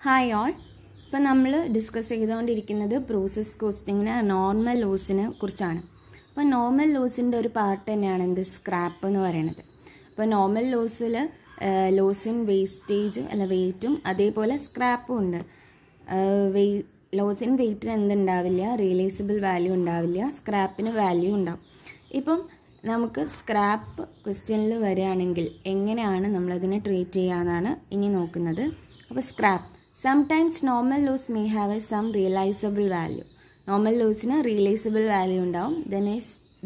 Hi all. ഇപ്പം നമ്മൾ discuss ചെയ്തുകൊണ്ടിരിക്കുന്നത് പ്രോസസ് കോസ്റ്റിങ്ങിന് നോർമൽ ലോസിനെ കുറിച്ചാണ്. അപ്പോൾ നോർമൽ ലോസിൻ്റെ ഒരു പാർട്ട് തന്നെയാണ് എന്ത് സ്ക്രാപ്പ് എന്ന് പറയുന്നത്. അപ്പോൾ നോർമൽ ലോസിൽ ലോസ് ഇൻ വേസ്റ്റേജ് അല്ല വെയ്റ്റും അതേപോലെ സ്ക്രാപ്പും ഉണ്ട്. ലോസ് ഇൻ വെയ്റ്റിന് എന്തുണ്ടാവില്ല, റിയലൈസബിൾ വാല്യൂ ഉണ്ടാവില്ല, സ്ക്രാപ്പിന് വാല്യൂ ഉണ്ടാവും. ഇപ്പം നമുക്ക് സ്ക്രാപ്പ് ക്വസ്റ്റ്യനിൽ വരികയാണെങ്കിൽ എങ്ങനെയാണ് നമ്മളതിനെ ട്രീറ്റ് ചെയ്യാമെന്നാണ് ഇനി നോക്കുന്നത്. അപ്പോൾ scrap sometimes normal loss may have some realisable value. Normal ലോസിന് റിയലൈസബിൾ വാല്യൂ ഉണ്ടാവും.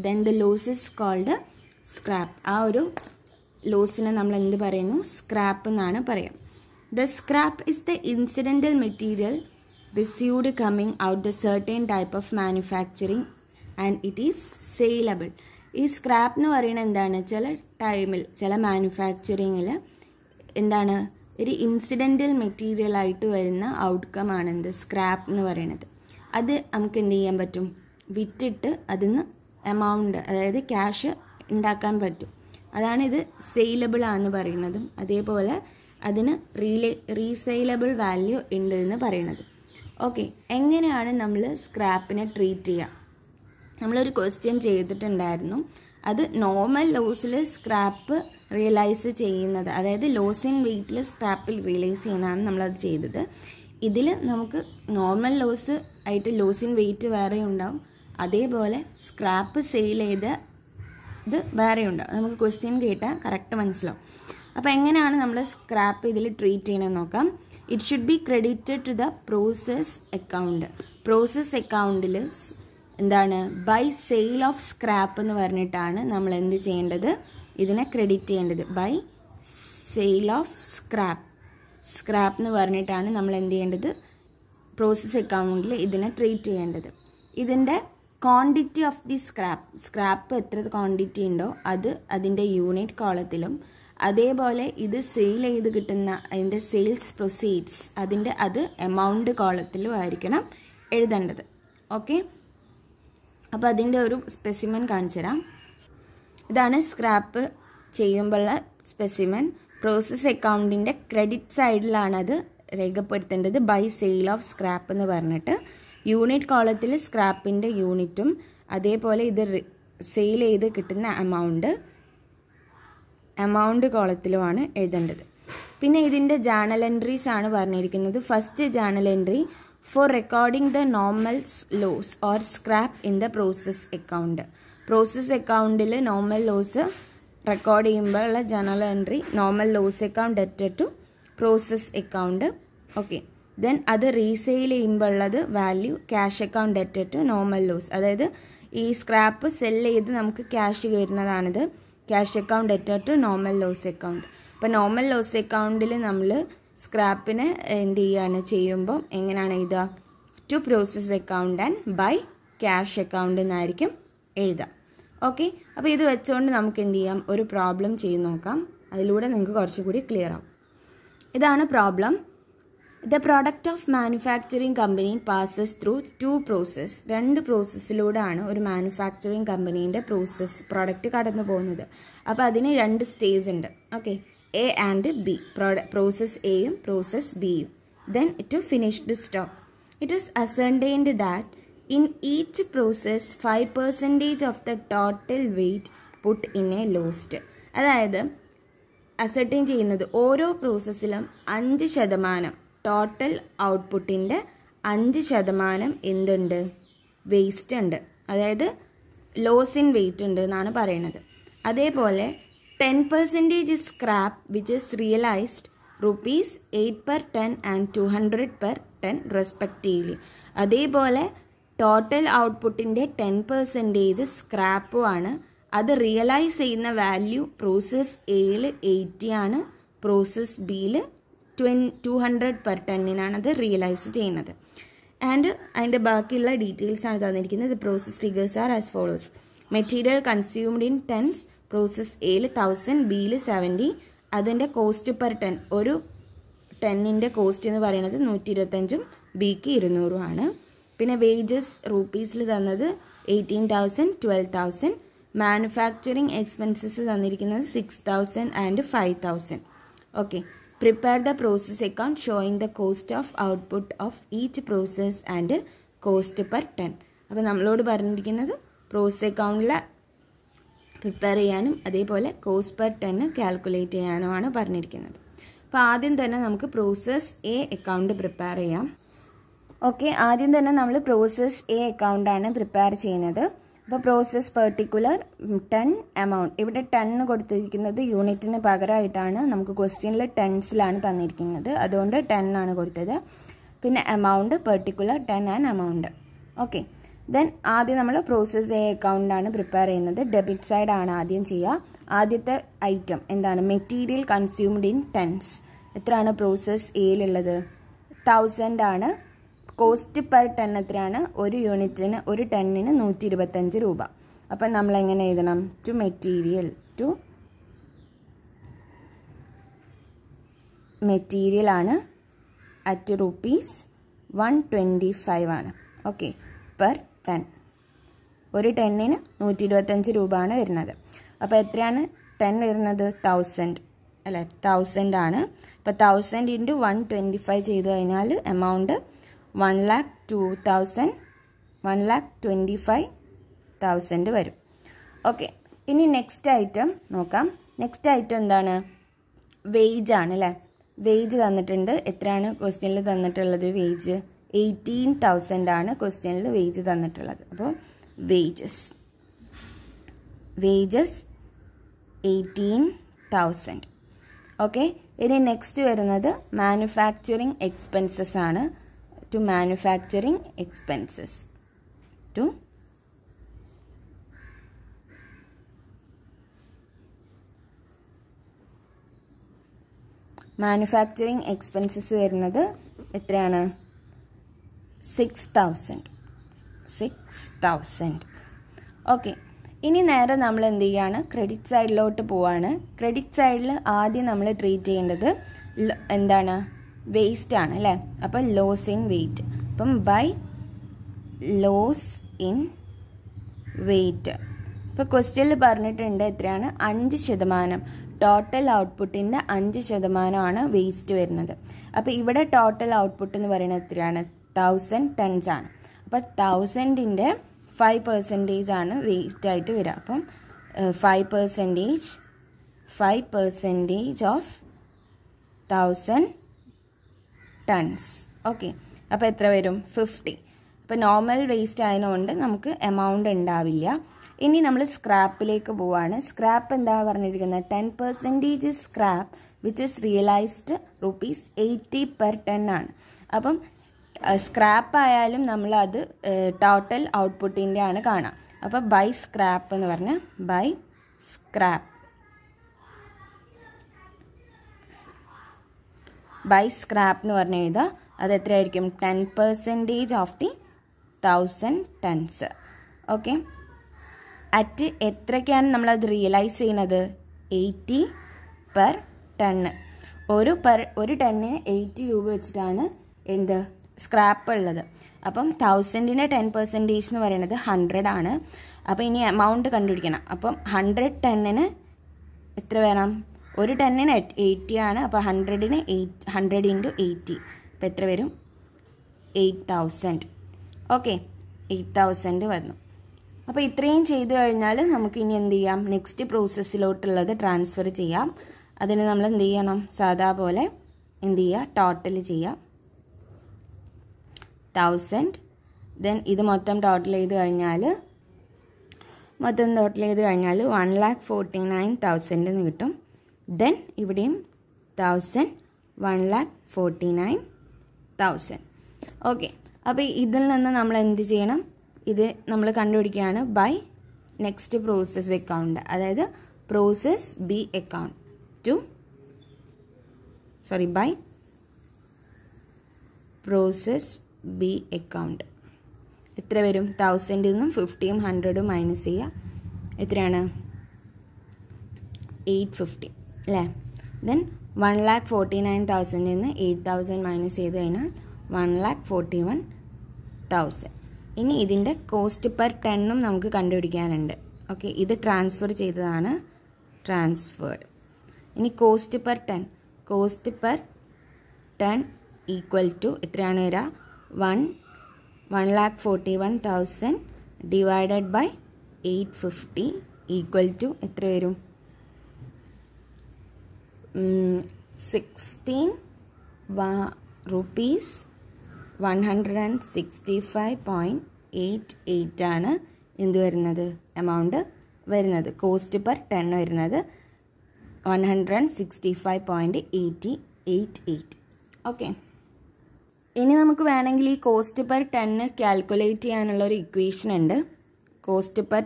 Then the loss is called scrap. ആ ഒരു ലോസിനെ നമ്മൾ എന്ത് പറയുന്നു, സ്ക്രാപ്പ് എന്നാണ് പറയാം. The scrap is the incidental material received coming out the certain type of manufacturing and it is saleable. ഈ സ്ക്രാപ്പ് എന്ന് പറയുന്നത് എന്താണ്, ചില ടൈമിൽ ചില മാനുഫാക്ചറിങ്ങിൽ എന്താണ് ഒരു ഇൻസിഡൻ്റൽ മെറ്റീരിയൽ ആയിട്ട് വരുന്ന ഔട്ട്കം ആണ് എന്ത് സ്ക്രാപ്പ് എന്ന് പറയുന്നത്. അത് നമുക്ക് എന്ത് ചെയ്യാൻ പറ്റും, വിറ്റിട്ട് അതിന് എമൗണ്ട് അതായത് ക്യാഷ് ഉണ്ടാക്കാൻ പറ്റും. അതാണ് ഇത് സെയിലബിൾ ആണെന്ന് പറയുന്നതും അതേപോലെ അതിന് റീസെയിലബിൾ വാല്യൂ ഉണ്ട് എന്ന് പറയുന്നത്. ഓക്കെ, എങ്ങനെയാണ് നമ്മൾ സ്ക്രാപ്പിനെ ട്രീറ്റ് ചെയ്യുക? നമ്മളൊരു ക്വസ്റ്റ്യൻ ചെയ്തിട്ടുണ്ടായിരുന്നു. അത് നോർമൽ ലോസിൽ സ്ക്രാപ്പ് റിയലൈസ് ചെയ്യുന്നത്, അതായത് ലോസ് ഇൻ വെയ്റ്റിൽ സ്ക്രാപ്പിൽ റിയലൈസ് ചെയ്യുന്നതാണ് നമ്മളത് ചെയ്തത്. ഇതിൽ നമുക്ക് നോർമൽ ലോസ് ആയിട്ട് ലോസ് ഇൻ വെയ്റ്റ് വേറെ ഉണ്ടാവും, അതേപോലെ സ്ക്രാപ്പ് സെയിൽ ചെയ്ത് ഇത് വേറെ ഉണ്ടാവും. നമുക്ക് ക്വസ്റ്റ്യൻ കേട്ടാൽ കറക്റ്റ് മനസ്സിലാവും. അപ്പോൾ എങ്ങനെയാണ് നമ്മൾ സ്ക്രാപ്പ് ഇതിൽ ട്രീറ്റ് ചെയ്യണമെന്ന് നോക്കാം. It should be credited to the process account. Process അക്കൗണ്ടിൽ എന്താണ് ബൈ സെയിൽ ഓഫ് സ്ക്രാപ്പ് എന്ന് പറഞ്ഞിട്ടാണ് നമ്മൾ എന്ത് ചെയ്യേണ്ടത്, ഇതിനെ ക്രെഡിറ്റ് ചെയ്യേണ്ടത്. ബൈ സെയിൽ ഓഫ് സ്ക്രാപ്പ് എന്ന് പറഞ്ഞിട്ടാണ് നമ്മൾ എന്ത് ചെയ്യേണ്ടത്, പ്രോസസ് അക്കൗണ്ടിൽ ഇതിനെ ട്രീറ്റ് ചെയ്യേണ്ടത്. ഇതിൻ്റെ ക്വാണ്ടിറ്റി ഓഫ് ദി സ്ക്രാപ്പ് എത്ര ക്വാണ്ടിറ്റി ഉണ്ടോ അത് അതിൻ്റെ യൂണിറ്റ് കോളത്തിലും, അതേപോലെ ഇത് സെയിൽ ചെയ്ത് കിട്ടുന്ന അതിൻ്റെ സെയിൽസ് പ്രൊസീഡ്സ് അത് എമൗണ്ട് കോളത്തിലും ആയിരിക്കണം എഴുതേണ്ടത്. ഓക്കെ, അപ്പോൾ അതിൻ്റെ ഒരു സ്പെസിമെൻ കാണിച്ചു തരാം. ഇതാണ് സ്ക്രാപ്പ് ചെയ്യുമ്പോഴുള്ള സ്പെസിമെൻ. പ്രോസസ് അക്കൗണ്ടിൻ്റെ ക്രെഡിറ്റ് സൈഡിലാണ് അത് രേഖപ്പെടുത്തേണ്ടത്, ബൈ സെയിൽ ഓഫ് സ്ക്രാപ്പ് എന്ന് പറഞ്ഞിട്ട്. യൂണിറ്റ് കോളത്തിൽ സ്ക്രാപ്പിൻ്റെ യൂണിറ്റും അതേപോലെ ഇത് സെയിൽ ചെയ്ത് കിട്ടുന്ന എമൗണ്ട് കോളത്തിലുമാണ് എഴുതേണ്ടത്. പിന്നെ ഇതിൻ്റെ ജേണൽ എൻട്രീസ് ആണ് പറഞ്ഞിരിക്കുന്നത്. First journal entry for recording the normal loss or scrap in the process account. Process അക്കൗണ്ടിൽ നോർമൽ ലോസ് റെക്കോർഡ് ചെയ്യുമ്പോൾ ഉള്ള journal entry normal loss account ഡെറ്റഡ് to process account. Okay, then അത് റീസെയിൽ ചെയ്യുമ്പോൾ ഉള്ളത് value cash account ഡെറ്റഡ് to normal loss. അതായത് ഈ സ്ക്രാപ്പ് സെല് ചെയ്ത് നമുക്ക് ക്യാഷ് വരുന്നതാണിത്, ക്യാഷ് അക്കൗണ്ട് ഡെറ്റഡ് ടു നോർമൽ ലോസ് അക്കൗണ്ട്. അപ്പോൾ നോർമൽ ലോസ് അക്കൗണ്ടിൽ നമ്മൾ സ്ക്രാപ്പിന് എന്ത് ചെയ്യുമ്പോൾ എങ്ങനെയാണ് എഴുതുക, to process account and by cash account എന്നായിരിക്കും എഴുതുക. ഓക്കെ, അപ്പോൾ ഇത് വെച്ചുകൊണ്ട് നമുക്ക് എന്ത് ചെയ്യാം, ഒരു പ്രോബ്ലം ചെയ്ത് നോക്കാം. അതിലൂടെ നിങ്ങൾക്ക് കുറച്ചുകൂടി ക്ലിയർ ആവും. ഇതാണ് problem. The product of manufacturing company passes through two process. രണ്ട് പ്രോസസ്സിലൂടെയാണ് ഒരു മാനുഫാക്ചറിങ് കമ്പനീൻ്റെ പ്രോഡക്റ്റ് കടന്നു പോകുന്നത്. അപ്പോൾ അതിന് രണ്ട് സ്റ്റേജ് ഉണ്ട്. Okay, A and B, process എയും പ്രോസസ് ബിയും. Then to finish the stock. It is ascertained that in each process 5% of the total weight put in a lost. അതായത് അസർടെയിൻ ചെയ്യുന്നത് ഓരോ പ്രോസസ്സിലും 5% ടോട്ടൽ ഔട്ട്പുട്ടിൻ്റെ 5% എന്തുണ്ട്, വേസ്റ്റ് ഉണ്ട്, അതായത് ലോസ് ഇൻ വെയ്റ്റ് ഉണ്ട് എന്നാണ് പറയുന്നത്. അതേപോലെ 10% scrap which is realised ₹8 per ton and 200 per ton respectively. അതേപോലെ ടോട്ടൽ ഔട്ട്പുട്ടിൻ്റെ 10% സ്ക്രാപ്പുമാണ്. അത് റിയലൈസ് ചെയ്യുന്ന വാല്യൂ പ്രോസസ് എയിൽ 80 ആണ്, പ്രോസസ് ബിയിൽ 200 per ടണ്ണിനാണ് അത് റിയലൈസ് ചെയ്യുന്നത്. ആൻഡ് അതിൻ്റെ ബാക്കിയുള്ള ഡീറ്റെയിൽസ് ആണ് തന്നിരിക്കുന്നത്. Process figures are as follows. Material consumed in tons, process എയിൽ 1000, ബിയിൽ 70. അതിൻ്റെ കോസ്റ്റ് പെർ ടൺ, ഒരു ടണ്ണിൻ്റെ കോസ്റ്റ് എന്ന് പറയുന്നത് 125, ബിക്ക് 200 ആണ്. പിന്നെ വേജസ് റുപ്പീസിൽ തന്നത് 18,000, 12,000. മാനുഫാക്ചറിങ് എക്സ്പെൻസസ് തന്നിരിക്കുന്നത് 6,000 and 5,000. Okay, prepare the process account showing the cost of output of each process and cost per ton. അപ്പോൾ നമ്മളോട് പറഞ്ഞിരിക്കുന്നത് പ്രോസസ് അക്കൗണ്ടിൽ പ്രിപ്പയർ ചെയ്യാനും അതേപോലെ കോസ്റ്റ് പെർ ടൺ കാൽക്കുലേറ്റ് ചെയ്യാനുമാണ് പറഞ്ഞിരിക്കുന്നത്. അപ്പോൾ ആദ്യം തന്നെ നമുക്ക് പ്രോസസ് എ അക്കൗണ്ട് പ്രിപ്പയർ ചെയ്യാം. ഓക്കെ, ആദ്യം തന്നെ നമ്മൾ പ്രോസസ് എ അക്കൗണ്ടാണ് പ്രിപ്പയർ ചെയ്യുന്നത്. അപ്പോൾ പ്രോസസ് പെർട്ടിക്കുലർ ടൺ എമൗണ്ട്, ഇവിടെ ടൺ കൊടുത്തിരിക്കുന്നത് യൂണിറ്റിന് പകരമായിട്ടാണ്. നമുക്ക് ക്വസ്റ്റ്യനിൽ ടെൻസിലാണ് തന്നിരിക്കുന്നത്, അതുകൊണ്ട് 10 ആണ് കൊടുത്തത്. പിന്നെ amount particular ton and amount. Okay, then ആദ്യം നമ്മൾ പ്രോസസ് എ അക്കൗണ്ടാണ് പ്രിപ്പയർ ചെയ്യുന്നത്. ഡെബിറ്റ് സൈഡ് ആണ് ആദ്യം ചെയ്യുക. ആദ്യത്തെ ഐറ്റം എന്താണ്? Material consumed in tons. എത്രയാണ് പ്രോസസ് എയിലുള്ളത്? 1000 ആണ്. കോസ്റ്റ് പെർ ടൺ എത്രയാണ്? ഒരു യൂണിറ്റിന്, ഒരു ടണ്ണിന് 125 രൂപ. അപ്പം നമ്മൾ എങ്ങനെ എഴുതണം? ടു മെറ്റീരിയൽ ആണ് അറ്റ് ₹125 ആണ്. Okay, per ton. ഒരു ടണ്ണിന് 125 രൂപ ആണ് വരുന്നത്. അപ്പോൾ എത്രയാണ് ടൺ വരുന്നത്? 1000 അല്ലേ? 1000 ആണ്. അപ്പോൾ 1000 × 125 ചെയ്ത് കഴിഞ്ഞാൽ എമൗണ്ട് 1,25,000 വരും. ഓക്കെ, ഇനി നെക്സ്റ്റ് ഐറ്റം നോക്കാം. നെക്സ്റ്റ് ഐറ്റം എന്താണ്? വേജ് ആണ് അല്ലേ? വേജ് തന്നിട്ടുണ്ട്. എത്രയാണ് ക്വസ്റ്റ്യനിൽ തന്നിട്ടുള്ളത്? വേജ് 18,000 ആണ് ക്വസ്റ്റ്യനിൽ വേജ് തന്നിട്ടുള്ളത്. അപ്പോൾ വേജസ് 18,000. ഓക്കെ, ഇനി നെക്സ്റ്റ് വരുന്നത് മാനുഫാക്ചറിങ് എക്സ്പെൻസസ് ആണ്. To manufacturing expenses manufacturing expenses വരുന്നത് എത്രയാണ്? 6,000. ഓക്കെ, ഇനി നേരെ നമ്മൾ എന്ത് ചെയ്യാണ്? ക്രെഡിറ്റ് സൈഡിലോട്ട് പോവാണ്. ക്രെഡിറ്റ് സൈഡിൽ ആദ്യം നമ്മൾ ട്രീറ്റ് ചെയ്യേണ്ടത് എന്താണ്? വേസ്റ്റ് ആണ് അല്ലേ? അപ്പം ലോസ് ഇൻ വെയിറ്റ്. അപ്പം ബൈ ലോസ് ഇൻ വെയിറ്റ്. ഇപ്പോൾ ക്വസ്റ്റ്യനിൽ പറഞ്ഞിട്ടുണ്ട് എത്രയാണ്? 5%. ടോട്ടൽ ഔട്ട്പുട്ടിൻ്റെ 5% വേസ്റ്റ് വരുന്നത്. അപ്പോൾ ഇവിടെ ടോട്ടൽ ഔട്ട്പുട്ട് എന്ന് പറയുന്നത് എത്രയാണ്? 1000 ടൺസ് ആണ്. അപ്പോൾ 1000ൻ്റെ 5% ആണ് വേസ്റ്റ് ആയിട്ട് വരിക. അപ്പം 5% ഓഫ് 1000 ടൺസ്. ഓക്കെ, അപ്പോൾ എത്ര വരും? 50. അപ്പോൾ നോർമൽ വേസ്റ്റ് ആയതുകൊണ്ട് നമുക്ക് എമൗണ്ട് ഉണ്ടാവില്ല. ഇനി നമ്മൾ സ്ക്രാപ്പിലേക്ക് പോവാണ്. സ്ക്രാപ്പ് എന്താ പറഞ്ഞിരിക്കുന്നത്? 10% scrap which is realised ₹80 per ton ആണ്. അപ്പം സ്ക്രാപ്പ് ആയാലും നമ്മളത് ടോട്ടൽ ഔട്ട്പുട്ടിൻ്റെ ആണ് കാണാം. അപ്പോൾ ബൈ സ്ക്രാപ്പ് എന്ന് പറഞ്ഞാൽ ബൈ സ്ക്രാപ്പ് എന്ന് പറഞ്ഞു എഴുതുക. അത് എത്രയായിരിക്കും? 10% of the 1000 tons. Okay, at എത്രയ്ക്കാണ് നമ്മളത് റിയലൈസ് ചെയ്യുന്നത്? 80 പെർ ടണ്ണ്. ഒരു ടണ്ണിന് 80 രൂപ വെച്ചിട്ടാണ് എന്ത്? സ്ക്രാപ്പ് ഉള്ളത്. അപ്പം 1000ൻ്റെ 10% എന്ന് പറയുന്നത് 100 ആണ്. അപ്പോൾ ഇനി എമൗണ്ട് കണ്ടുപിടിക്കണം. അപ്പം 100 ടണ്ണിന് എത്ര വേണം? ഒരു ടണ്ണിന് 80 ആണ്. അപ്പോൾ 100 × 80. അപ്പോൾ എത്ര വരും? 8,000. ഓക്കെ, 8,000 വന്നു. അപ്പോൾ ഇത്രയും ചെയ്തു കഴിഞ്ഞാൽ നമുക്ക് ഇനി എന്ത് ചെയ്യാം? നെക്സ്റ്റ് പ്രോസസ്സിലോട്ടുള്ളത് ട്രാൻസ്ഫർ ചെയ്യാം. അതിന് നമ്മൾ എന്ത് ചെയ്യണം? സാധാ പോലെ എന്ത് ചെയ്യുക? ടോട്ടൽ ചെയ്യാം. 1000. ദെൻ ഇത് മൊത്തം ടോട്ടൽ ചെയ്ത് കഴിഞ്ഞാൽ 1,49,000 എന്ന് കിട്ടും. ദെൻ ഇവിടെയും 1000, 1,49,000. ഓക്കെ, അപ്പോൾ ഇതിൽ നിന്ന് നമ്മൾ എന്ത് ചെയ്യണം? ഇത് നമ്മൾ കണ്ടുപിടിക്കുകയാണ് ബൈ നെക്സ്റ്റ് പ്രോസസ് അക്കൗണ്ട്, അതായത് process B account by process B account. എത്ര വരും? 1000 നിന്നും 50യും 100ഉം മൈനസ് ചെയ്യുക. എത്രയാണ്? 850 അല്ലേ? ദെൻ 1,49,000 നിന്ന് 8,000 മൈനസ് ചെയ്ത് കഴിഞ്ഞാൽ 1,41,000. ഇനി ഇതിൻ്റെ കോസ്റ്റ് പെർ ടണ്ണും നമുക്ക് കണ്ടുപിടിക്കാനുണ്ട്. ഓക്കെ, ഇത് ട്രാൻസ്ഫർ ചെയ്തതാണ്, ട്രാൻസ്ഫേർഡ്. ഇനി cost per ton. Cost per ton equal to എത്രയാണ് വരിക 1,41,000 ഡിവൈഡഡ് ബൈ 850 ഈക്വൽ ടു എത്ര വരും 16 rupees 165.88 ആണ് എന്ത് വരുന്നത് എമൗണ്ട് വരുന്നത് കോസ്റ്റ് പെർ ടൺ വരുന്നത് 165.88. ഓക്കെ, ഇനി നമുക്ക് വേണമെങ്കിൽ ഈ കോസ്റ്റ് പെർ ടണ്ണ് കാൽക്കുലേറ്റ് ചെയ്യാനുള്ള ഒരു ഇക്വേഷൻ ഉണ്ട്. Cost per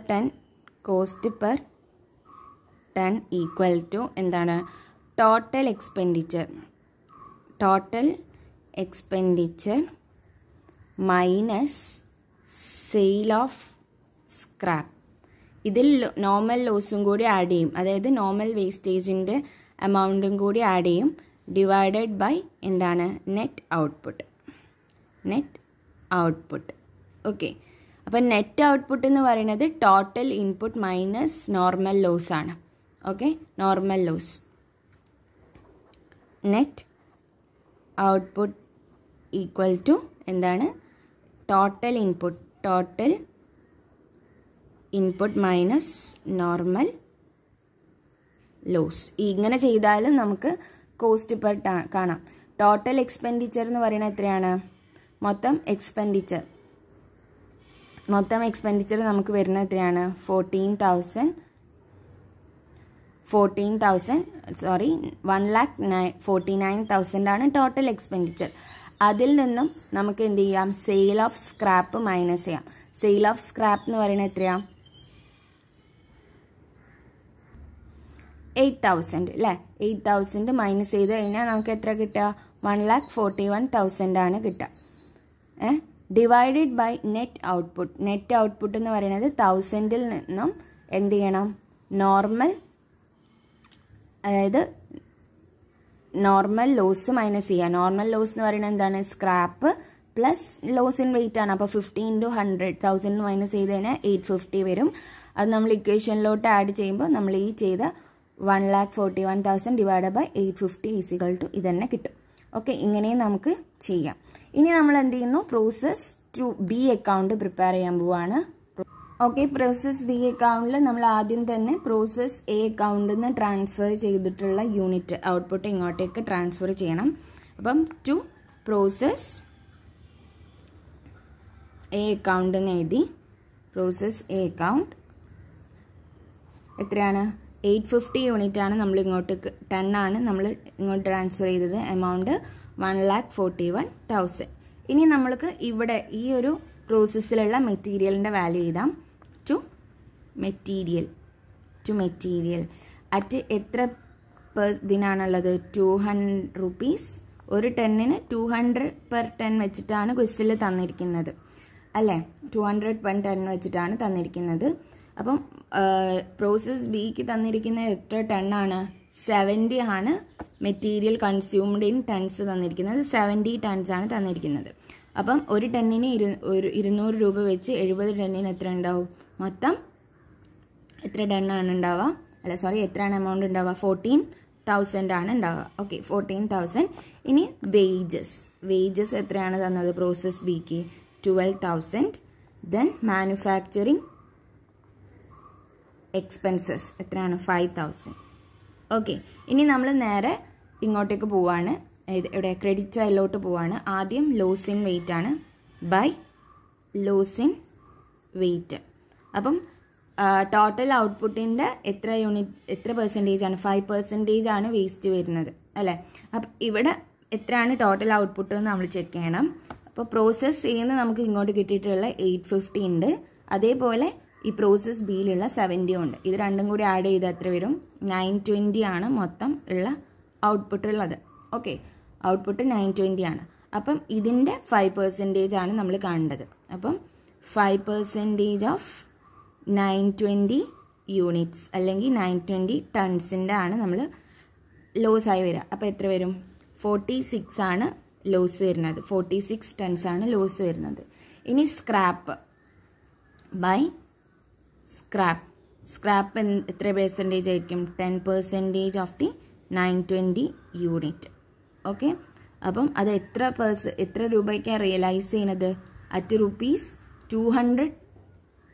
ton equal to എന്താണ് total expenditure minus sale of scrap. ഇതിൽ നോർമൽ ലോസും കൂടി ആഡ് ചെയ്യും, അതായത് നോർമൽ വേസ്റ്റേജിൻ്റെ എമൗണ്ടും കൂടി ആഡ് ചെയ്യും, ഡിവൈഡഡ് ബൈ എന്താണ് നെറ്റ് ഔട്ട്പുട്ട്. ഓക്കെ, അപ്പം നെറ്റ് ഔട്ട്പുട്ട് എന്ന് പറയുന്നത് total input minus normal loss ആണ്. Okay, normal loss net output equal to എന്താണ് total input minus normal loss. ഇങ്ങനെ ചെയ്താലും നമുക്ക് കോസ്റ്റ് പെർ ടൺ കാണാം. ടോട്ടൽ എക്സ്പെൻഡിച്ചർ എന്ന് പറയുന്നത് എത്രയാണ്? മൊത്തം എക്സ്പെൻഡിച്ചർ നമുക്ക് വരുന്നത് എത്രയാണ്? 1,49,000 ആണ് ടോട്ടൽ എക്സ്പെൻഡിച്ചർ. അതിൽ നിന്നും നമുക്ക് എന്ത് ചെയ്യാം? സെയിൽ ഓഫ് സ്ക്രാപ്പ് മൈനസ് ചെയ്യാം. സെയിൽ ഓഫ് സ്ക്രാപ്പ് എന്ന് പറയുന്നത് എത്രയാണ്? 8,000 അല്ലേ? 8,000 മൈനസ് ചെയ്ത് കഴിഞ്ഞാൽ നമുക്ക് എത്ര കിട്ടുക? 1,41,000 ആണ് കിട്ടുക. ഡിവൈഡഡ് ബൈ നെറ്റ് ഔട്ട്പുട്ട് എന്ന് പറയുന്നത് 1000 നിന്നും എന്ത് ചെയ്യണം? നോർമൽ ലോസ് മൈനസ് ചെയ്യുക. നോർമൽ ലോസ് എന്ന് പറയുന്നത് എന്താണ്? Scrap plus loss in weight ആണ്. അപ്പോൾ 50 × 100,000 മൈനസ് ചെയ്ത് കഴിഞ്ഞാൽ 850 വരും. അത് നമ്മൾ ഇക്വേഷനിലോട്ട് ആഡ് ചെയ്യുമ്പോൾ നമ്മൾ ഈ ചെയ്ത 1,41,000 ഡിവൈഡ് ബൈ 850 ഈസിക്വൽ ടു ഇത് തന്നെ കിട്ടും. ഓക്കെ, ഇങ്ങനെയും നമുക്ക് ചെയ്യാം. ഇനി നമ്മൾ എന്ത് ചെയ്യുന്നു? Process to B account prepare ചെയ്യാൻ പോവാണ്. ഓക്കെ, പ്രോസസ് ബി അക്കൗണ്ടിൽ നമ്മൾ ആദ്യം തന്നെ പ്രോസസ് എ അക്കൗണ്ടിൽ നിന്ന് ട്രാൻസ്ഫർ ചെയ്തിട്ടുള്ള യൂണിറ്റ് ഔട്ട്പുട്ട് ഇങ്ങോട്ടേക്ക് ട്രാൻസ്ഫർ ചെയ്യണം. അപ്പം ടു പ്രോസസ് എ അക്കൗണ്ട് എന്ന് എഴുതി. പ്രോസസ് എ അക്കൗണ്ട് എത്രയാണ്? 850 യൂണിറ്റ് ആണ് നമ്മൾ ഇങ്ങോട്ട് 10 ആണ് നമ്മൾ ഇങ്ങോട്ട് ട്രാൻസ്ഫർ ചെയ്തത്. എമൗണ്ട് 1,41,000. ഇനി നമ്മൾക്ക് ഇവിടെ ഈ ഒരു പ്രോസസ്സിലുള്ള മെറ്റീരിയലിൻ്റെ വാല്യൂ എഴുതാം. ടു മെറ്റീരിയൽ അറ്റ് എത്ര ഇതിനാണുള്ളത്? 200 rupees. ഒരു ടണ്ണിന് 200 per ton വെച്ചിട്ടാണ് ക്വസ്റ്റിൽ തന്നിരിക്കുന്നത് അല്ലേ? 200 per ton വെച്ചിട്ടാണ് തന്നിരിക്കുന്നത്. അപ്പം പ്രോസസ് ബിക്ക് തന്നിരിക്കുന്ന എത്ര ടണ്ണാണ്? 70 ആണ് മെറ്റീരിയൽ കൺസ്യൂംഡ് ഇൻ ടൺസ് തന്നിരിക്കുന്നത്. 70 tons ആണ് തന്നിരിക്കുന്നത്. അപ്പം ഒരു ടണ്ണിന് 200 രൂപ വെച്ച് 70 ടണ്ണിന് എത്ര ഉണ്ടാവും? മൊത്തം എത്ര ടണ്ണാണ് ഉണ്ടാവുക? എത്രയാണ് എമൗണ്ട് ഉണ്ടാവുക? 14,000 ആണ് ഉണ്ടാവുക. ഓക്കെ, 14,000. ഇനി വേജസ് എത്രയാണ് തന്നത് പ്രോസസ് ബിക്ക്? 12,000. ദെൻ മാനുഫാക്ചറിങ് എക്സ്പെൻസസ് എത്രയാണ്? 5,000. ഓക്കെ, ഇനി നമ്മൾ നേരെ ഇങ്ങോട്ടേക്ക് പോവാണ്. ഇവിടെ ക്രെഡിറ്റ് സൈഡിലോട്ട് പോവാണ്. ആദ്യം ലോസ് ഇൻ വെയിറ്റ് ആണ്. By loss in weight. അപ്പം ടോട്ടൽ ഔട്ട്പുട്ടിൻ്റെ എത്ര പെർസെൻറ്റേജ് ആണ്? 5% ആണ് വേസ്റ്റ് വരുന്നത് അല്ലേ? അപ്പം ഇവിടെ എത്രയാണ് ടോട്ടൽ ഔട്ട്പുട്ട് എന്ന് നമ്മൾ ചെക്ക് ചെയ്യണം. അപ്പോൾ പ്രോസസ്സ് ചെയ്യുന്ന നമുക്ക് ഇങ്ങോട്ട് കിട്ടിയിട്ടുള്ള 850 ഉണ്ട്. അതേപോലെ ഈ പ്രോസസ് ബിയിലുള്ള 70 ഉണ്ട്. ഇത് രണ്ടും കൂടി ആഡ് ചെയ്ത് എത്ര വരും? 920 ആണ് മൊത്തം ഉള്ള ഔട്ട്പുട്ട് ഉള്ളത്. ഓക്കെ, ഔട്ട്പുട്ട് 920 ആണ്. അപ്പം ഇതിൻ്റെ 5% ആണ് നമ്മൾ കാണേണ്ടത്. അപ്പം 5% ഓഫ് 920 യൂണിറ്റ്സ് അല്ലെങ്കിൽ 920 ടൺസിൻ്റെ ആണ് നമ്മൾ ലോസ് ആയി വരിക. അപ്പോൾ എത്ര വരും? 46 ആണ് ലോസ് വരുന്നത്. 46 tons ആണ് ലോസ് വരുന്നത്. ഇനി സ്ക്രാപ്പ് ബൈ സ്ക്രാപ്പ് എത്ര പെർസെൻറ്റേജ് ആയിരിക്കും? 10% ഓഫ് ദി 920 യൂണിറ്റ്. ഓക്കെ, അപ്പം അത് എത്ര രൂപയ്ക്കാണ് റിയലൈസ് ചെയ്യുന്നത്? അറ്റ്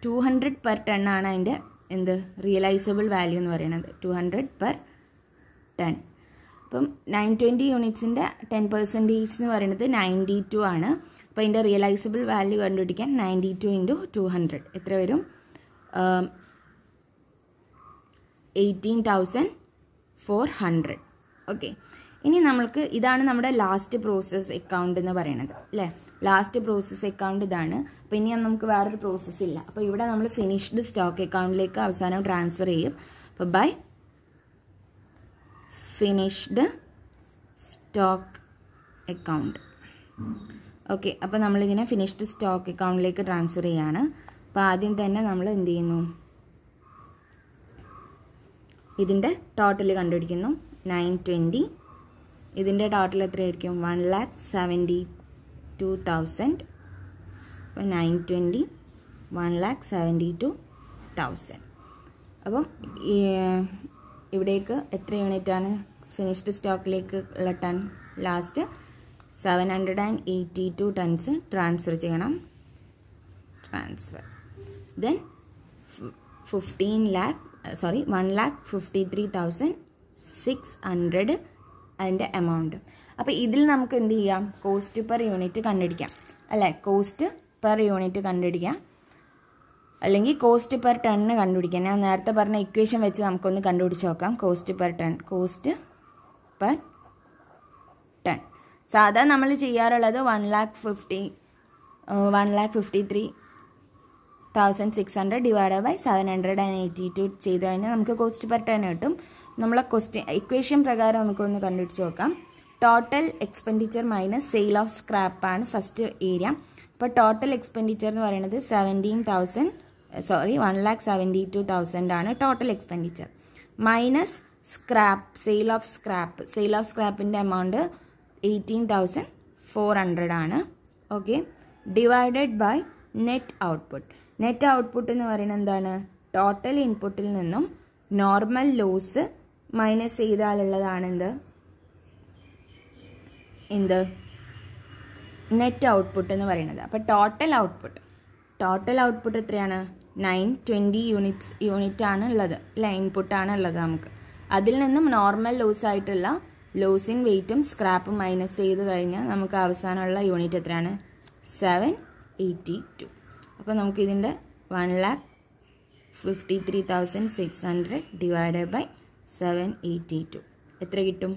₹200 പെർ ടൺ ആണ് അതിൻ്റെ റിയലൈസബിൾ വാല്യൂ എന്ന് പറയുന്നത്. 200 പെർ ടൺ. അപ്പം 920 യൂണിറ്റ്സിൻ്റെ 10% എന്ന് പറയുന്നത് 92 ആണ്. അപ്പോൾ അതിൻ്റെ റിയലൈസബിൾ വാല്യൂ കണ്ടുപിടിക്കാൻ 92 × 200 എത്ര വരും? 18,400. ഓക്കെ, ഇനി നമ്മൾക്ക് ഇതാണ് നമ്മുടെ ലാസ്റ്റ് പ്രോസസ് അക്കൗണ്ട് എന്ന് പറയുന്നത് അല്ലേ? ലാസ്റ്റ് പ്രോസസ് അക്കൗണ്ട് ഇതാണ്. അപ്പോൾ ഇനി നമുക്ക് വേറൊരു പ്രോസസ്സ് ഇല്ല. അപ്പോൾ ഇവിടെ നമ്മൾ ഫിനിഷ്ഡ് സ്റ്റോക്ക് അക്കൗണ്ടിലേക്ക് അവസാനം ട്രാൻസ്ഫർ ചെയ്യും. അപ്പോൾ by finished stock account. Okay, അപ്പോൾ നമ്മളിങ്ങനെ ഫിനിഷ്ഡ് സ്റ്റോക്ക് അക്കൗണ്ടിലേക്ക് ട്രാൻസ്ഫർ ചെയ്യാണ്. അപ്പോൾ ആദ്യം തന്നെ നമ്മൾ എന്ത് ചെയ്യുന്നു? ഇതിൻ്റെ ടോട്ടൽ കണ്ടുപിടിക്കുന്നു. 920. ഇതിൻ്റെ ടോട്ടൽ എത്രയായിരിക്കും? 1,72,000. അപ്പോൾ 920 1,72,000. അപ്പം ഇവിടേക്ക് എത്ര യൂണിറ്റാണ് ഫിനിഷ്ഡ് സ്റ്റോക്കിലേക്ക് ഉള്ള ടൺ? ലാസ്റ്റ് 782 ടൺസ് ട്രാൻസ്ഫർ ചെയ്യണം. ട്രാൻസ്ഫർ ദെൻ 1,53,600 അതിൻ്റെ എമൗണ്ട്. അപ്പോൾ ഇതിൽ നമുക്ക് എന്ത് ചെയ്യാം? കോസ്റ്റ് പെർ യൂണിറ്റ് കണ്ടുപിടിക്കാം അല്ലേ? കോസ്റ്റ് പെർ യൂണിറ്റ് കണ്ടുപിടിക്കാം, അല്ലെങ്കിൽ കോസ്റ്റ് പെർ ടണ്ണ് കണ്ടുപിടിക്കാം. ഞാൻ നേരത്തെ പറഞ്ഞ ഇക്വേഷൻ വെച്ച് നമുക്കൊന്ന് കണ്ടുപിടിച്ച് നോക്കാം. Cost per ton. Cost per ton സാധാരണ നമ്മൾ ചെയ്യാറുള്ളത് 1,53,600 ഡിവൈഡ് ബൈ 782 ചെയ്ത് കഴിഞ്ഞാൽ നമുക്ക് കോസ്റ്റ് പെർ ടൺ കിട്ടും. നമ്മളെ ഇക്വേഷൻ പ്രകാരം നമുക്കൊന്ന് കണ്ടുപിടിച്ച് നോക്കാം. Total expenditure minus sale of scrap ആണ് ഫസ്റ്റ് ഏരിയ. അപ്പോൾ ടോട്ടൽ എക്സ്പെൻഡിച്ചർ എന്ന് പറയുന്നത് 1,72,000 ആണ് total expenditure. Minus scrap, sale of സ്ക്രാപ്പിൻ്റെ എമൗണ്ട് 18,400 ആണ്. Okay, divided by net output. Net output എന്ന് പറയുന്നത് എന്താണ്? ടോട്ടൽ ഇൻപുട്ടിൽ നിന്നും നോർമൽ ലോസ് മൈനസ് ചെയ്താലുള്ളതാണ് നെറ്റ് ഔട്ട്പുട്ട് എന്ന് പറയുന്നത്. അപ്പോൾ ടോട്ടൽ ഔട്ട്പുട്ട് എത്രയാണ്? 920 യൂണിറ്റ് ആണ് ഉള്ളത് അല്ലെ? ഇൻപുട്ടാണ് ഉള്ളത് നമുക്ക്. അതിൽ നിന്നും നോർമൽ ലോസ് ആയിട്ടുള്ള ലോസിൻ വെയിറ്റും സ്ക്രാപ്പും മൈനസ് ചെയ്ത് കഴിഞ്ഞാൽ നമുക്ക് അവസാനമുള്ള യൂണിറ്റ് എത്രയാണ്? 782. അപ്പോൾ നമുക്ക് ഇതിൻ്റെ 1,53,600 ഡിവൈഡഡ് ബൈ 782 എത്ര കിട്ടും?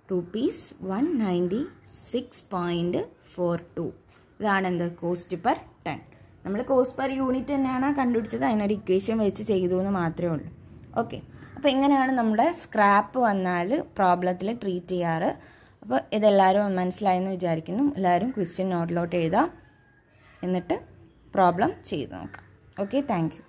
₹196.42. ഇതാണ് കോസ്റ്റ് പെർ ടൺ. നമ്മൾ കോസ്റ്റ് പെർ യൂണിറ്റ് തന്നെയാണ് കണ്ടുപിടിച്ചത്, അതിനൊരു ഇക്വേഷൻ വെച്ച് ചെയ്തു എന്ന് മാത്രമേ ഉള്ളൂ. ഓക്കെ, അപ്പോൾ ഇങ്ങനെയാണ് നമ്മുടെ സ്ക്രാപ്പ് വന്നാൽ പ്രോബ്ലത്തിൽ ട്രീറ്റ് ചെയ്യാറ്. അപ്പോൾ ഇതെല്ലാവരും മനസ്സിലായെന്ന് വിചാരിക്കുന്നു. എല്ലാവരും ക്വസ്റ്റ്യൻ നോട്ടിലോട്ട് എഴുതാം, എന്നിട്ട് പ്രോബ്ലം ചെയ്ത് നോക്കാം. Okay, thank you.